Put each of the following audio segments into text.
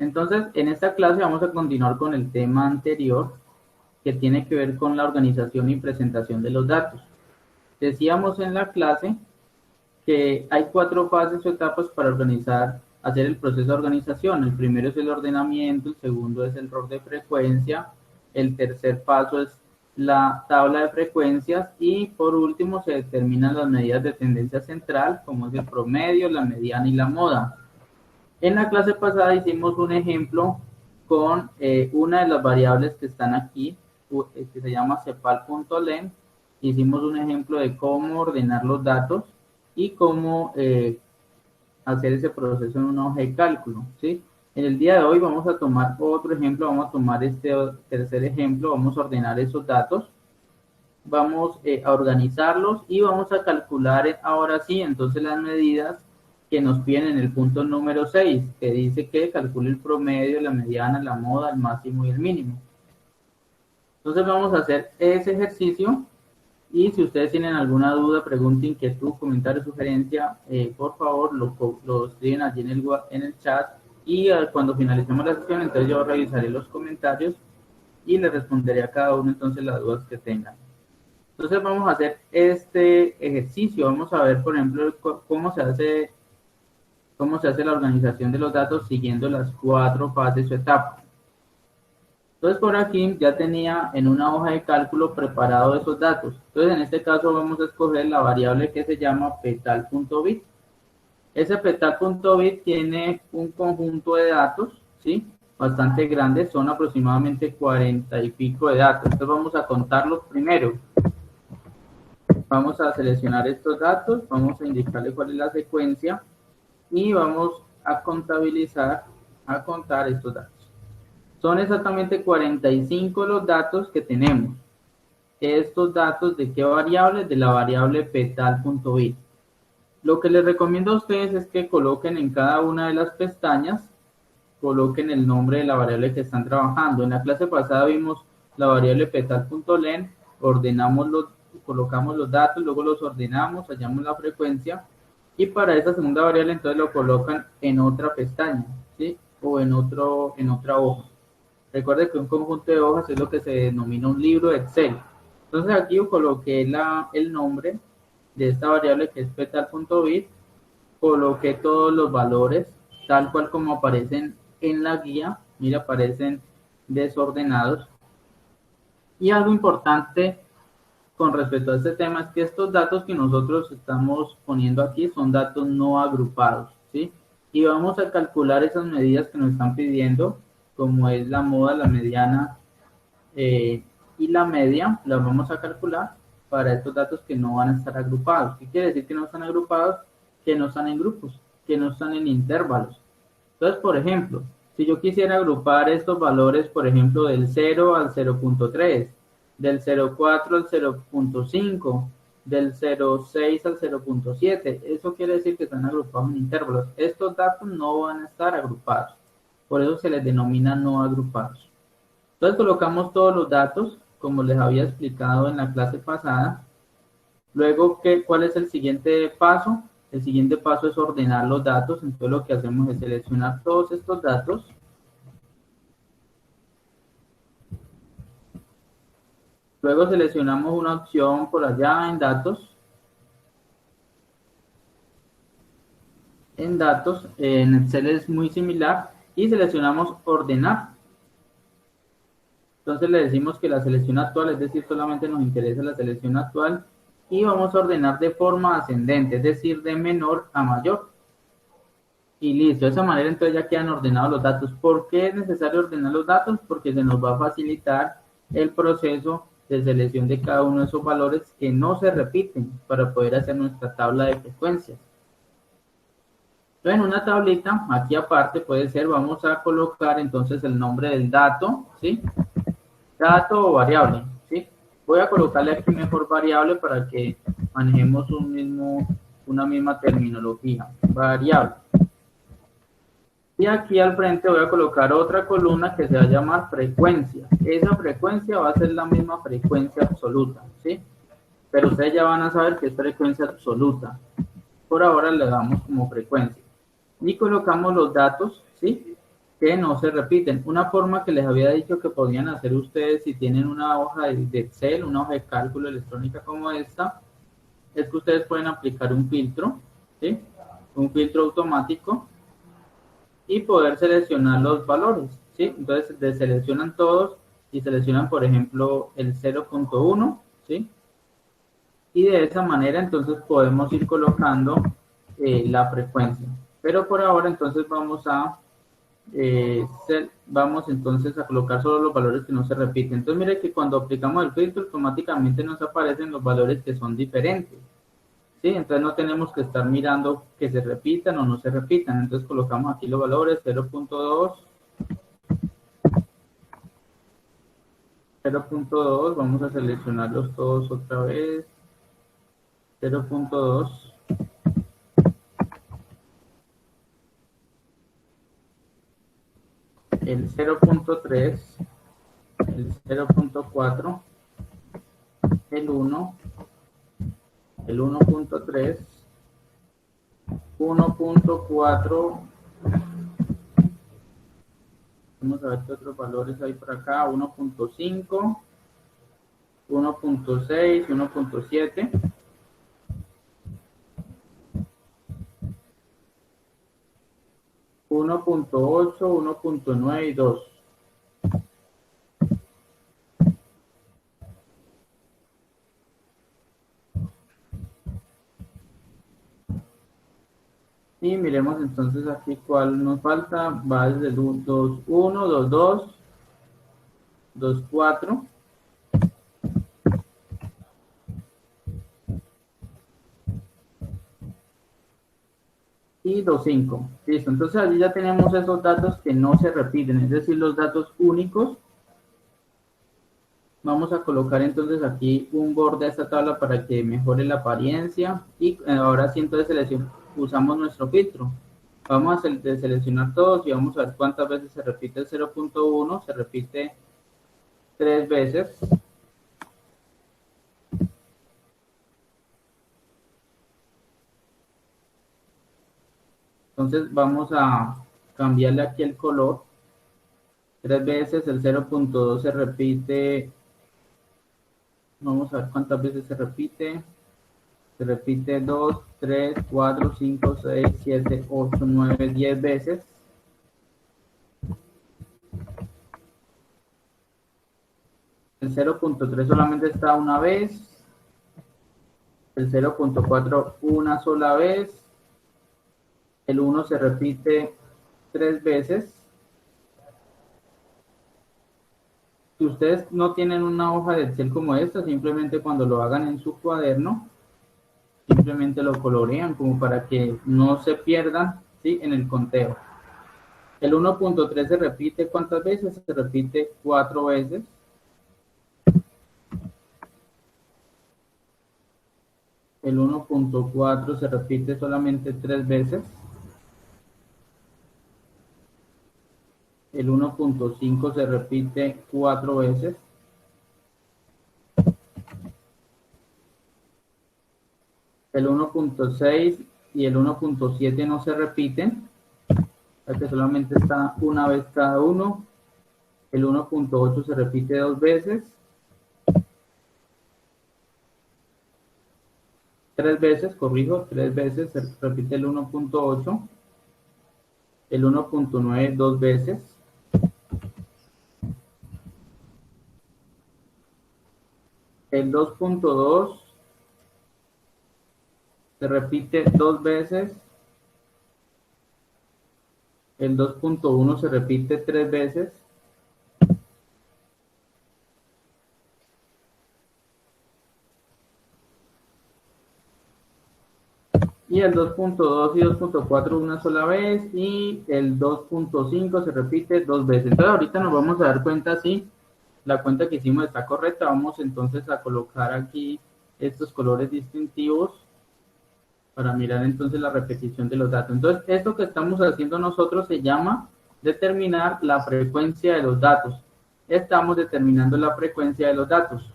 Entonces, en esta clase vamos a continuar con el tema anterior, que tiene que ver con la organización y presentación de los datos. Decíamos en la clase que hay 4 fases o etapas para hacer el proceso de organización. El primero es el ordenamiento, el segundo es el rol de frecuencia, el tercer paso es la tabla de frecuencias y por último se determinan las medidas de tendencia central, como es el promedio, la mediana y la moda. En la clase pasada hicimos un ejemplo con una de las variables que están aquí, que se llama cepal.len. Hicimos un ejemplo de cómo ordenar los datos y cómo hacer ese proceso en una hoja de cálculo, ¿sí? En el día de hoy vamos a tomar otro ejemplo, vamos a tomar este tercer ejemplo, vamos a ordenar esos datos, vamos a organizarlos y vamos a calcular ahora sí, entonces las medidas que nos piden en el punto número 6, que dice que calcule el promedio, la mediana, la moda, el máximo y el mínimo. Entonces vamos a hacer ese ejercicio y si ustedes tienen alguna duda, pregunta, inquietud, comentario, sugerencia, por favor lo escriben allí en el chat y cuando finalicemos la sesión, entonces yo revisaré los comentarios y les responderé a cada uno entonces las dudas que tengan. Entonces vamos a hacer este ejercicio, vamos a ver por ejemplo cómo se hace la organización de los datos siguiendo las 4 fases o etapas. Entonces por aquí ya tenía en una hoja de cálculo preparado esos datos. Entonces en este caso vamos a escoger la variable que se llama petal.bit. Ese petal.bit tiene un conjunto de datos, ¿sí? Bastante grande, son aproximadamente 40 y pico de datos. Entonces vamos a contarlos primero. Vamos a seleccionar estos datos, vamos a indicarle cuál es la secuencia y vamos a contar estos datos. Son exactamente 45 los datos que tenemos. Estos datos, ¿de qué variable? De la variable petal.bit. Lo que les recomiendo a ustedes es que coloquen en cada una de las pestañas, coloquen el nombre de la variable que están trabajando. En la clase pasada vimos la variable petal.len, colocamos los datos, luego los ordenamos, hallamos la frecuencia, y para esta segunda variable entonces lo colocan en otra pestaña, ¿sí? O en otra hoja. Recuerde que un conjunto de hojas es lo que se denomina un libro de Excel. Entonces aquí yo coloqué el nombre de esta variable que es petal.bit, coloqué todos los valores tal cual como aparecen en la guía. Mira, aparecen desordenados. Y algo importante con respecto a este tema es que estos datos que nosotros estamos poniendo aquí son datos no agrupados, ¿sí? Y vamos a calcular esas medidas que nos están pidiendo, como es la moda, la mediana y la media, las vamos a calcular para estos datos que no van a estar agrupados. ¿Qué quiere decir que no están agrupados? Que no están en grupos, que no están en intervalos. Entonces, por ejemplo, si yo quisiera agrupar estos valores, por ejemplo, del 0 al 0.3, del 0.4 al 0.5, del 0.6 al 0.7, eso quiere decir que están agrupados en intervalos. Estos datos no van a estar agrupados, por eso se les denomina no agrupados. Entonces colocamos todos los datos, como les había explicado en la clase pasada. Luego, ¿cuál es el siguiente paso? El siguiente paso es ordenar los datos. Entonces lo que hacemos es seleccionar todos estos datos. Luego seleccionamos una opción por allá en datos. En Excel es muy similar. Y seleccionamos ordenar. Entonces le decimos que la selección actual, es decir, solamente nos interesa la selección actual. Y vamos a ordenar de forma ascendente, es decir, de menor a mayor. Y listo, de esa manera entonces ya quedan ordenados los datos. ¿Por qué es necesario ordenar los datos? Porque se nos va a facilitar el proceso de selección de cada uno de esos valores que no se repiten para poder hacer nuestra tabla de frecuencias. Entonces en una tablita, aquí aparte puede ser, vamos a colocar entonces el nombre del dato, ¿sí? Dato o variable, ¿sí? Voy a colocarle aquí mejor variable para que manejemos una misma terminología. Variable. Y aquí al frente voy a colocar otra columna que se va a llamar frecuencia. Esa frecuencia va a ser la misma frecuencia absoluta, ¿sí? Pero ustedes ya van a saber que es frecuencia absoluta. Por ahora le damos como frecuencia. Y colocamos los datos, ¿sí? que no se repiten. Una forma que les había dicho que podían hacer ustedes si tienen una hoja de Excel, una hoja de cálculo electrónica como esta, es que ustedes pueden aplicar un filtro, ¿sí? Un filtro automático y poder seleccionar los valores, ¿sí? Entonces deseleccionan todos y seleccionan, por ejemplo, el 0.1, ¿sí? Y de esa manera entonces podemos ir colocando la frecuencia. Pero por ahora entonces vamos entonces a colocar solo los valores que no se repiten. Entonces mire que cuando aplicamos el filtro automáticamente nos aparecen los valores que son diferentes. ¿Sí? Entonces no tenemos que estar mirando que se repitan o no se repitan. Entonces colocamos aquí los valores 0.2, 0.2, vamos a seleccionarlos todos otra vez. 0.2, el 0.3, el 0.4, el 1, el 1.3, 1.4, vamos a ver qué otros valores hay por acá, 1.5, 1.6, 1.7, 1.8, 1.9 y 2. Y miremos entonces aquí cuál nos falta. Va desde el 2.1, 2.2, 2.4. Y 2.5. Listo. Entonces allí ya tenemos esos datos que no se repiten, es decir, los datos únicos. Vamos a colocar entonces aquí un borde a esta tabla para que mejore la apariencia. Y ahora sí entonces usamos nuestro filtro. Vamos a seleccionar todos y vamos a ver cuántas veces se repite el 0.1. Se repite 3 veces. Entonces vamos a cambiarle aquí el color. 3 veces, el 0.2 se repite. Vamos a ver cuántas veces se repite. Se repite 2, 3, 4, 5, 6, 7, 8, 9, 10 veces. El 0.3 solamente está una vez. El 0.4 una sola vez. El 1 se repite 3 veces. Si ustedes no tienen una hoja de Excel como esta, simplemente cuando lo hagan en su cuaderno, simplemente lo colorean como para que no se pierdan, ¿sí? En el conteo. El 1.3 se repite ¿cuántas veces? Se repite 4 veces. El 1.4 se repite solamente 3 veces. El 1.5 se repite 4 veces. El 1.6 y el 1.7 no se repiten, ya que solamente está una vez cada uno. El 1.8 se repite 2 veces. 3 veces, corrijo, 3 veces se repite el 1.8. El 1.9 2 veces. El 2.2 se repite 2 veces. El 2.1 se repite 3 veces. Y el 2.2 y 2.4 una sola vez. Y el 2.5 se repite 2 veces. Entonces ahorita nos vamos a dar cuenta si la cuenta que hicimos está correcta. Vamos entonces a colocar aquí estos colores distintivos para mirar entonces la repetición de los datos. Entonces, esto que estamos haciendo nosotros se llama determinar la frecuencia de los datos. Estamos determinando la frecuencia de los datos.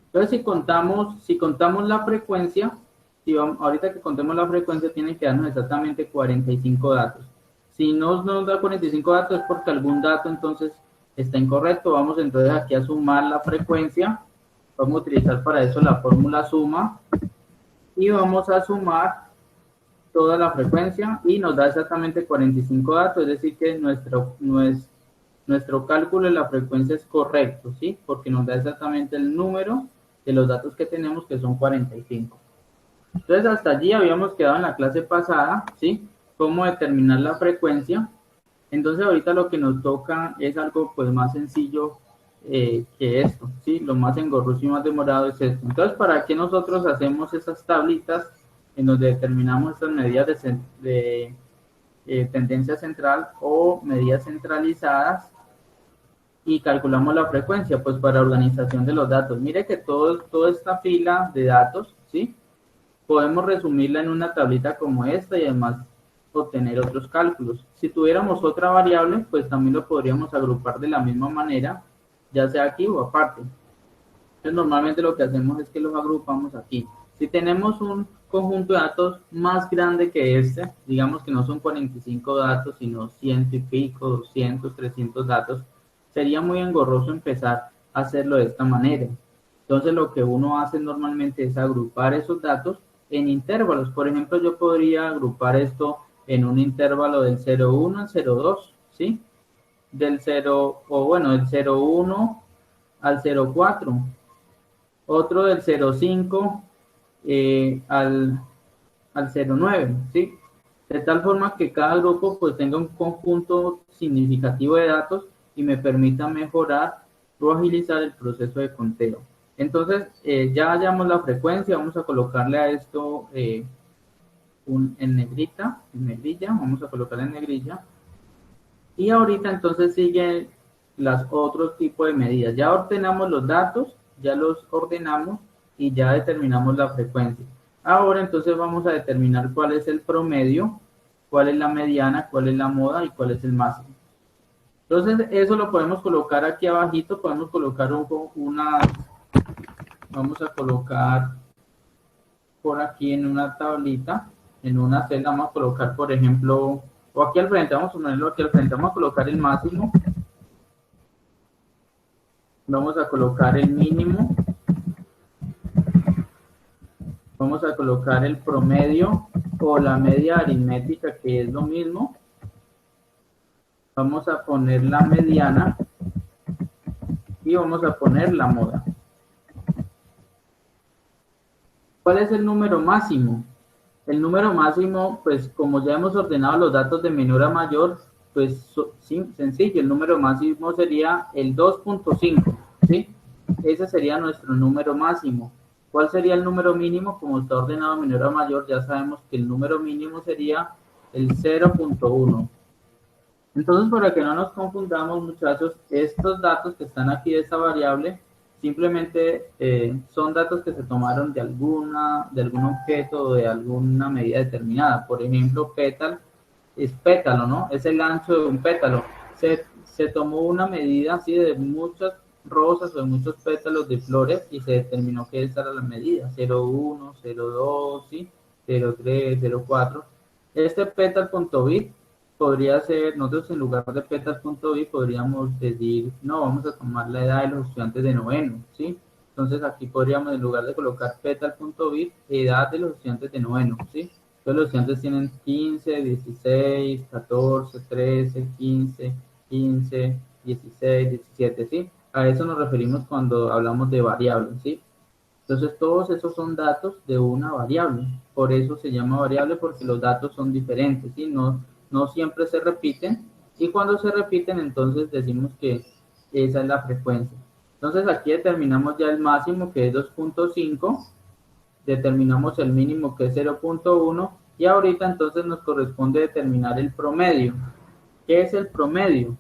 Entonces, si contamos la frecuencia, ahorita que contemos la frecuencia, tienen que darnos exactamente 45 datos. Si no nos da 45 datos es porque algún dato entonces está incorrecto. Vamos entonces aquí a sumar la frecuencia. Vamos a utilizar para eso la fórmula suma y vamos a sumar toda la frecuencia y nos da exactamente 45 datos, es decir que nuestro cálculo de la frecuencia es correcto, ¿sí? Porque nos da exactamente el número de los datos que tenemos, que son 45. Entonces hasta allí habíamos quedado en la clase pasada, ¿sí? Cómo determinar la frecuencia. Entonces ahorita lo que nos toca es algo pues más sencillo que esto, ¿sí? Lo más engorroso y más demorado es esto. Entonces, ¿para qué nosotros hacemos esas tablitas en donde determinamos estas medidas de tendencia central o medidas centralizadas y calculamos la frecuencia? Pues para organización de los datos. Mire que toda esta fila de datos, ¿sí? Podemos resumirla en una tablita como esta y además obtener otros cálculos. Si tuviéramos otra variable, pues también lo podríamos agrupar de la misma manera, ya sea aquí o aparte. Entonces, normalmente lo que hacemos es que los agrupamos aquí. Si tenemos un conjunto de datos más grande que este, digamos que no son 45 datos, sino 100 y pico, 200, 300 datos, sería muy engorroso empezar a hacerlo de esta manera. Entonces, lo que uno hace normalmente es agrupar esos datos en intervalos. Por ejemplo, yo podría agrupar esto en un intervalo del 0,1 al 0,2, ¿sí? Del 0,1 al 0,4. Otro del 0,5 al 0,9, ¿sí? De tal forma que cada grupo pues tenga un conjunto significativo de datos y me permita mejorar o agilizar el proceso de conteo. Entonces, ya hallamos la frecuencia, vamos a colocarle a esto en negrilla, vamos a colocarle en negrilla. Y ahorita entonces siguen los otros tipos de medidas. Ya ordenamos los datos, ya los ordenamos y ya determinamos la frecuencia. Ahora entonces vamos a determinar cuál es el promedio, cuál es la mediana, cuál es la moda y cuál es el máximo. Entonces eso lo podemos colocar aquí abajito, podemos colocar vamos a colocar por aquí en una tablita, en una celda, vamos a colocar por ejemplo, o aquí al frente, vamos a ponerlo aquí al frente, vamos a colocar el máximo, vamos a colocar el mínimo, vamos a colocar el promedio o la media aritmética, que es lo mismo, vamos a poner la mediana y vamos a poner la moda. ¿Cuál es el número máximo? El número máximo, pues como ya hemos ordenado los datos de menor a mayor, pues sí, sencillo, el número máximo sería el 2.5, ¿sí? Ese sería nuestro número máximo. ¿Cuál sería el número mínimo? Como está ordenado de menor a mayor, ya sabemos que el número mínimo sería el 0.1. Entonces, para que no nos confundamos, muchachos, estos datos que están aquí de esta variable, simplemente son datos que se tomaron de algún objeto o de alguna medida determinada. Por ejemplo, pétalo es pétalo, ¿no? Es el ancho de un pétalo. Se tomó una medida así de muchas rosas o de muchos pétalos de flores y se determinó que esa era la medida, 0,1, 0,2, ¿sí? 0,3, 0,4. Este pétal.bit podría ser, nosotros en lugar de petas.bit podríamos decir, no, vamos a tomar la edad de los estudiantes de noveno, ¿sí? Entonces aquí podríamos, en lugar de colocar petal.bit, edad de los estudiantes de noveno, ¿sí? Entonces los estudiantes tienen 15, 16, 14, 13, 15, 15, 16, 17, ¿sí? A eso nos referimos cuando hablamos de variables, ¿sí? Entonces todos esos son datos de una variable, por eso se llama variable, porque los datos son diferentes, ¿sí? No siempre se repiten, y cuando se repiten entonces decimos que esa es la frecuencia. Entonces aquí determinamos ya el máximo, que es 2.5, determinamos el mínimo, que es 0.1, y ahorita entonces nos corresponde determinar el promedio. ¿Qué es el promedio?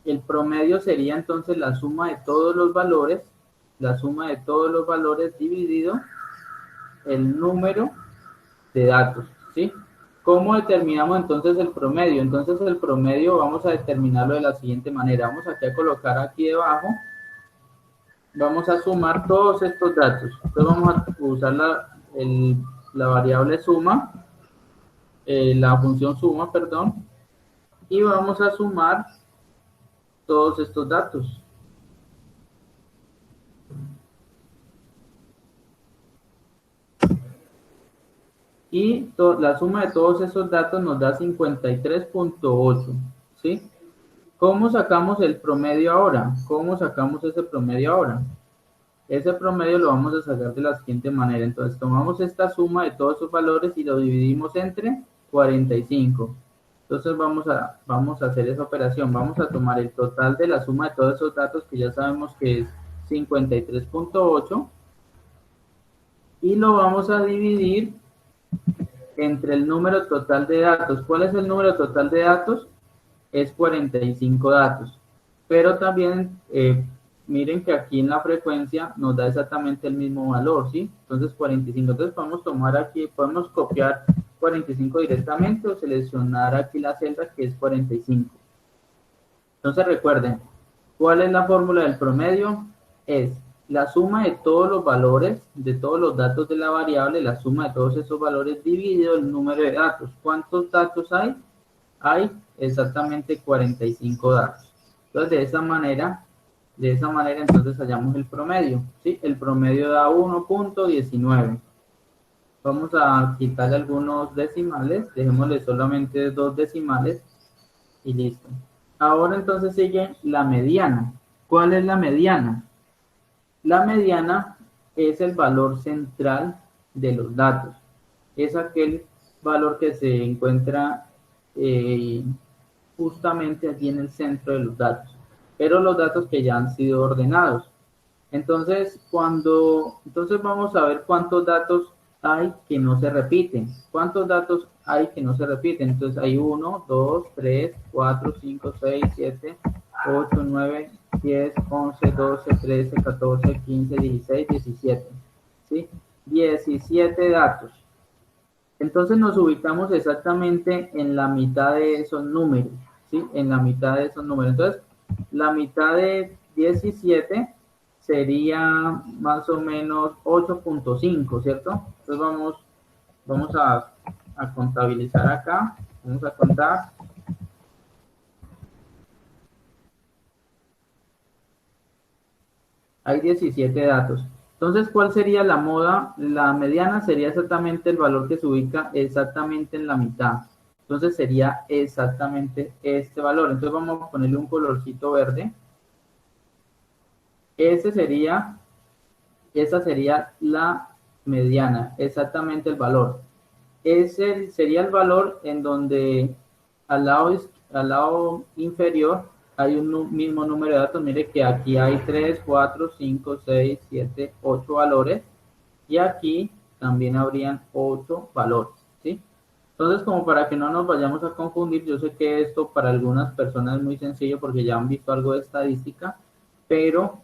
El promedio sería entonces la suma de todos los valores, dividido el número de datos, ¿sí? ¿Cómo determinamos entonces el promedio? Entonces el promedio vamos a determinarlo de la siguiente manera. Vamos aquí a colocar aquí debajo, vamos a sumar todos estos datos. Entonces vamos a usar la variable suma, la función suma, perdón. y vamos a sumar todos estos datos. Y la suma de todos esos datos nos da 53.8, ¿sí? ¿Cómo sacamos el promedio ahora? ¿Cómo sacamos ese promedio ahora? Ese promedio lo vamos a sacar de la siguiente manera. Entonces, tomamos esta suma de todos esos valores y lo dividimos entre 45. Entonces, vamos a hacer esa operación. Vamos a tomar el total de la suma de todos esos datos, que ya sabemos que es 53.8, y lo vamos a dividir entre el número total de datos. ¿Cuál es el número total de datos? Es 45 datos. Pero también, miren que aquí en la frecuencia nos da exactamente el mismo valor, ¿sí? Entonces, 45. Entonces, podemos tomar aquí, podemos copiar 45 directamente o seleccionar aquí la celda que es 45. Entonces, recuerden, ¿cuál es la fórmula del promedio? Es la suma de todos los valores, de todos los datos de la variable, la suma de todos esos valores dividido el número de datos. ¿Cuántos datos hay? Hay exactamente 45 datos. Entonces, de esa manera entonces hallamos el promedio, ¿sí? El promedio da 1.19. Vamos a quitarle algunos decimales, dejémosle solamente 2 decimales y listo. Ahora entonces sigue la mediana. ¿Cuál es la mediana? La mediana es el valor central de los datos. Es aquel valor que se encuentra justamente aquí en el centro de los datos, pero los datos que ya han sido ordenados. Entonces, entonces vamos a ver cuántos datos hay que no se repiten. ¿Cuántos datos hay que no se repiten? Entonces hay 1, 2, 3, 4, 5, 6, 7, 8, 9, 10, 11, 12, 13, 14, 15, 16, 17. ¿Sí? 17 datos. Entonces nos ubicamos exactamente en la mitad de esos números, ¿sí? En la mitad de esos números. Entonces, la mitad de 17 sería más o menos 8.5, ¿cierto? Entonces vamos a contabilizar acá. Vamos a contar. Hay 17 datos. Entonces, ¿cuál sería la moda? La mediana sería exactamente el valor que se ubica exactamente en la mitad. Entonces, sería exactamente este valor. Entonces, vamos a ponerle un colorcito verde. Esa sería la mediana, exactamente el valor. Ese sería el valor en donde al lado inferior hay un mismo número de datos. Mire que aquí hay 3, 4, 5, 6, 7, 8 valores. Y aquí también habrían 8 valores, ¿sí? Entonces, como para que no nos vayamos a confundir, yo sé que esto para algunas personas es muy sencillo porque ya han visto algo de estadística, pero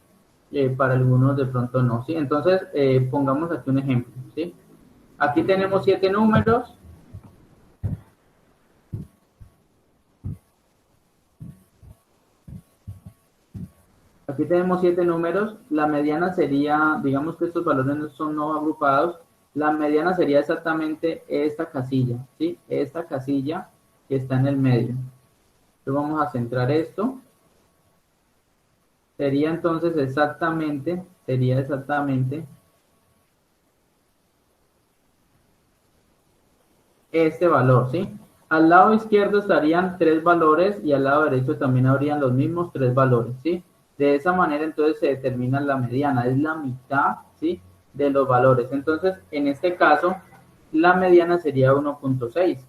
para algunos de pronto no, ¿sí? Entonces, pongamos aquí un ejemplo, ¿sí? Aquí tenemos 7 números. Aquí tenemos 7 números. La mediana sería, digamos que estos valores no son no agrupados. La mediana sería exactamente esta casilla, ¿sí? Esta casilla que está en el medio. Entonces vamos a centrar esto. Sería entonces exactamente este valor, ¿sí? Al lado izquierdo estarían 3 valores y al lado derecho también habrían los mismos 3 valores, ¿sí? De esa manera entonces se determina la mediana, es la mitad, ¿sí? De los valores. Entonces, en este caso, la mediana sería 1.6.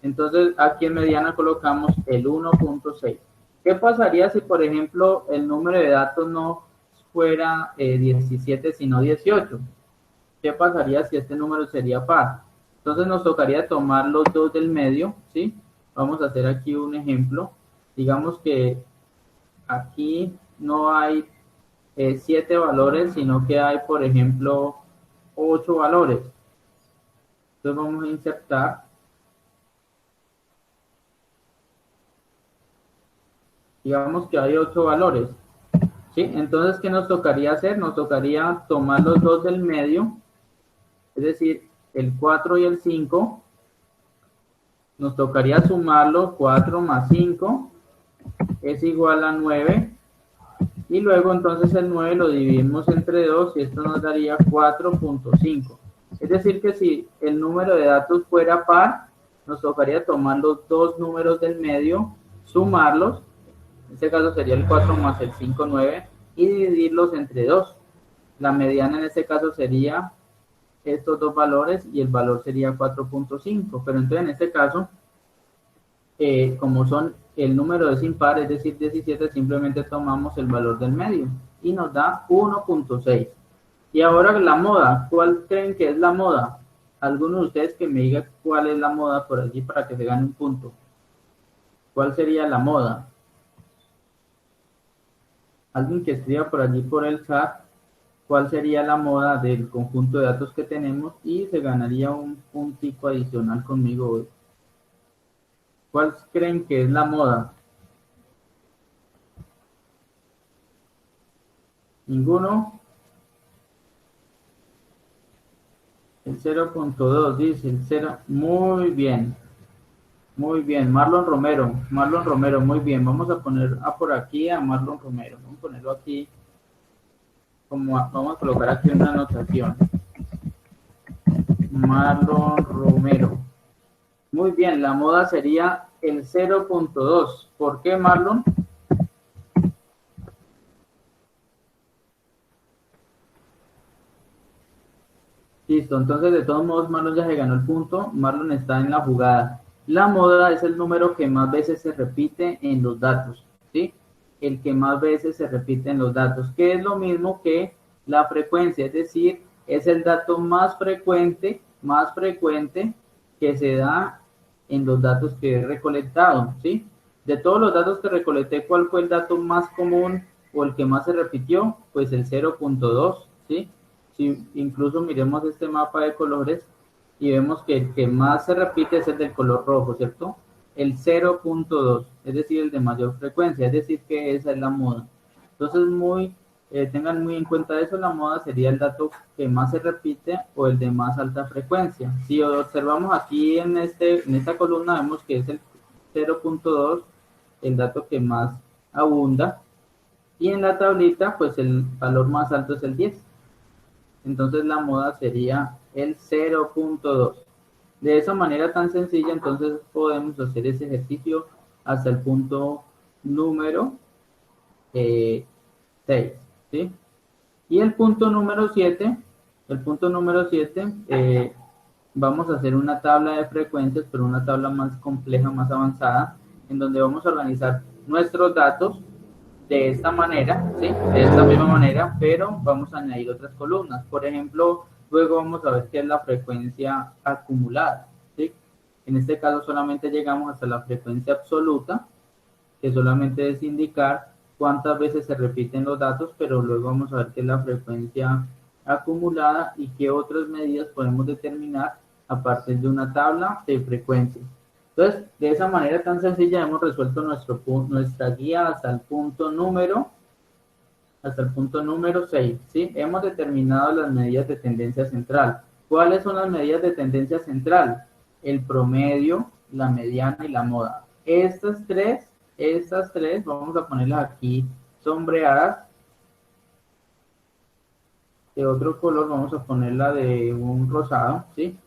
Entonces, aquí en mediana colocamos el 1.6. ¿Qué pasaría si, por ejemplo, el número de datos no fuera 17, sino 18? ¿Qué pasaría si este número sería par? Entonces nos tocaría tomar los dos del medio, ¿sí? Vamos a hacer aquí un ejemplo. Digamos que aquí no hay 7 valores, sino que hay, por ejemplo, 8 valores. Entonces vamos a insertar. Digamos que hay 8 valores, ¿sí? Entonces, ¿qué nos tocaría hacer? Nos tocaría tomar los dos del medio, es decir, el 4 y el 5, nos tocaría sumarlo. 4 más 5 es igual a 9. Y luego entonces el 9 lo dividimos entre 2 y esto nos daría 4.5. Es decir que si el número de datos fuera par, nos tocaría tomar los dos números del medio, sumarlos, en este caso sería el 4 más el 5, 9, y dividirlos entre 2. La mediana en este caso sería estos dos valores y el valor sería 4.5. Pero entonces en este caso, como son el número es impar, es decir 17, simplemente tomamos el valor del medio y nos da 1.6. Y ahora la moda, ¿cuál creen que es la moda? Algunos de ustedes que me digan cuál es la moda por allí para que se gane un punto. ¿Cuál sería la moda? Alguien que escriba por allí por el chat cuál sería la moda del conjunto de datos que tenemos y se ganaría un puntico adicional conmigo hoy. ¿Cuál creen que es la moda? ¿Ninguno? El 0.2 dice el 0. Muy bien. Muy bien. Marlon Romero. Marlon Romero, muy bien. Vamos a poner por aquí a Marlon Romero. Vamos a ponerlo aquí. Vamos a colocar aquí una anotación. Marlon Romero. Muy bien. La moda sería el 0.2. ¿Por qué, Marlon? Listo, entonces de todos modos Marlon ya se ganó el punto, Marlon está en la jugada. La moda es el número que más veces se repite en los datos, ¿sí? El que más veces se repite en los datos, que es lo mismo que la frecuencia, es decir, es el dato más frecuente que se da en los datos que he recolectado, ¿sí? De todos los datos que recolecté, ¿cuál fue el dato más común o el que más se repitió? Pues el 0.2, ¿sí? Si incluso miremos este mapa de colores y vemos que el que más se repite es el del color rojo, ¿cierto? El 0.2, es decir, el de mayor frecuencia, es decir, que esa es la moda. Entonces, tengan muy en cuenta eso, la moda sería el dato que más se repite o el de más alta frecuencia. Si observamos aquí en esta columna, vemos que es el 0.2, el dato que más abunda, y en la tablita, pues el valor más alto es el 10. Entonces la moda sería el 0.2. De esa manera tan sencilla, entonces podemos hacer ese ejercicio hasta el punto número 6, ¿sí? Y el punto número 7, vamos a hacer una tabla de frecuencias, pero una tabla más compleja, más avanzada, en donde vamos a organizar nuestros datos de esta manera, ¿sí? De esta misma manera, pero vamos a añadir otras columnas. Por ejemplo, luego vamos a ver qué es la frecuencia acumulada, ¿sí? En este caso solamente llegamos hasta la frecuencia absoluta, que solamente es indicar cuántas veces se repiten los datos, pero luego vamos a ver qué es la frecuencia acumulada y qué otras medidas podemos determinar a partir de una tabla de frecuencias. Entonces, de esa manera tan sencilla hemos resuelto nuestra guía hasta el punto número 6, ¿sí? Hemos determinado las medidas de tendencia central. ¿Cuáles son las medidas de tendencia central? El promedio, la mediana y la moda. Estas tres, vamos a ponerlas aquí sombreadas. De otro color vamos a ponerla de un rosado, ¿sí?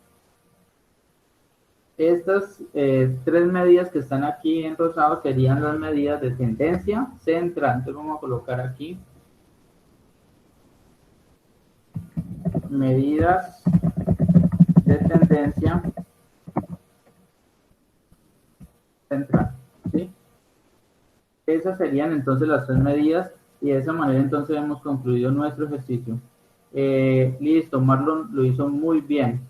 Estas tres medidas que están aquí en rosado serían las medidas de tendencia central. Entonces vamos a colocar aquí medidas de tendencia central, ¿sí? Esas serían entonces las tres medidas y de esa manera entonces hemos concluido nuestro ejercicio. Listo, Marlon lo hizo muy bien.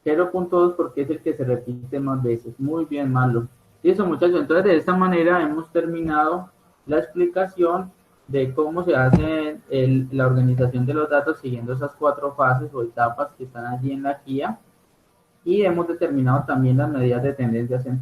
0.2 porque es el que se repite más veces. Muy bien, Marlon. Listo, muchachos. Entonces, de esta manera hemos terminado la explicación de cómo se hace la organización de los datos siguiendo esas 4 fases o etapas que están allí en la guía. Y hemos determinado también las medidas de tendencia central.